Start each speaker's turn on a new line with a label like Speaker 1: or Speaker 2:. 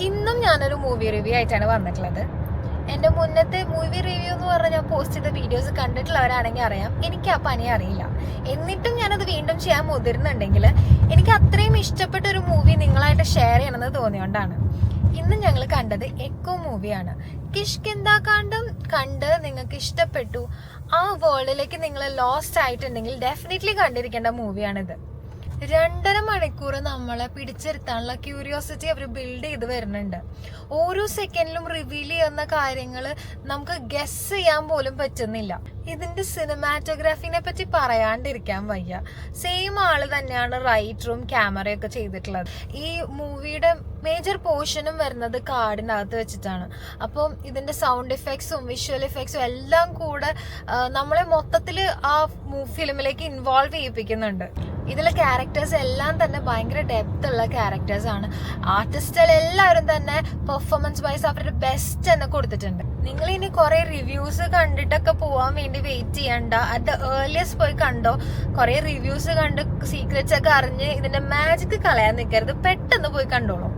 Speaker 1: ഇന്നും ഞാനൊരു movie review ആയിട്ടാണ് വന്നിട്ടുള്ളത്. എൻ്റെ മുന്നത്തെ മൂവി റിവ്യൂ എന്ന് പറഞ്ഞാൽ ഞാൻ പോസ്റ്റ് ചെയ്ത വീഡിയോസ് കണ്ടിട്ടുള്ളവരാണെങ്കിൽ അറിയാം, എനിക്ക് ആ പണി അറിയില്ല. എന്നിട്ടും ഞാനത് വീണ്ടും ചെയ്യാൻ മുതിരുന്നുണ്ടെങ്കിൽ എനിക്ക് അത്രയും ഇഷ്ടപ്പെട്ട ഒരു മൂവി നിങ്ങളായിട്ട് ഷെയർ ചെയ്യണമെന്ന് തോന്നിയോണ്ടാണ്. ഇന്ന് ഞങ്ങൾ കണ്ടത് എക്കോ മൂവിയാണ്. കിഷ്കിന്ധാകാന്ഡം കണ്ട് നിങ്ങൾക്ക് ഇഷ്ടപ്പെട്ടു, ആ വേൾഡിലേക്ക് നിങ്ങൾ ലോസ്റ്റ് ആയിട്ടുണ്ടെങ്കിൽ ഡെഫിനറ്റ്ലി കണ്ടിരിക്കേണ്ട മൂവിയാണിത്. 2.5 മണിക്കൂർ നമ്മളെ പിടിച്ചിരുത്താനുള്ള ക്യൂരിയോസിറ്റി അവർ ബിൽഡ് ചെയ്ത് വരുന്നുണ്ട്. ഓരോ സെക്കൻഡിലും റിവീൽ ചെയ്യുന്ന കാര്യങ്ങൾ നമുക്ക് ഗസ് ചെയ്യാൻ പോലും പറ്റുന്നില്ല. ഇതിന്റെ സിനിമാറ്റോഗ്രാഫിനെ പറ്റി പറയാണ്ടിരിക്കാൻ വയ്യ. സെയിം ആള് തന്നെയാണ് റൈറ്ററും ക്യാമറയൊക്കെ ചെയ്തിട്ടുള്ളത്. ഈ മൂവിയുടെ മേജർ പോർഷനും വരുന്നത് കാടിനകത്ത് വെച്ചിട്ടാണ്. അപ്പം ഇതിന്റെ സൗണ്ട് എഫക്ട്സും വിഷ്വൽ എഫക്ട്സും എല്ലാം കൂടെ നമ്മളെ മൊത്തത്തിൽ ആ ഫിലിമിലേക്ക് ഇൻവോൾവ് ചെയ്യിപ്പിക്കുന്നുണ്ട്. ഇതിലെ ക്യാരക്ടേഴ്സ് എല്ലാം തന്നെ ഭയങ്കര ഡെപ്ത് ഉള്ള ക്യാരക്ടേഴ്സ് ആണ്. ആർട്ടിസ്റ്റുകൾ എല്ലാവരും തന്നെ പെർഫോമൻസ് വൈസ് അവരുടെ ബെസ്റ്റ് തന്നെ കൊടുത്തിട്ടുണ്ട്. നിങ്ങൾ ഇനി കുറെ റിവ്യൂസ് കണ്ടിട്ടൊക്കെ പോവാൻ വേണ്ടി വെയിറ്റ് ചെയ്യണ്ട. അറ്റ് ദ ഏർലിയസ്റ്റ് പോയി കണ്ടോ. കുറെ റിവ്യൂസ് കണ്ട് സീക്രറ്റ്സ് ഒക്കെ അറിഞ്ഞ് ഇതിന്റെ മാജിക് കളയാൻ നിൽക്കരുത്, പെട്ടെന്ന് പോയി കണ്ടോളൂ.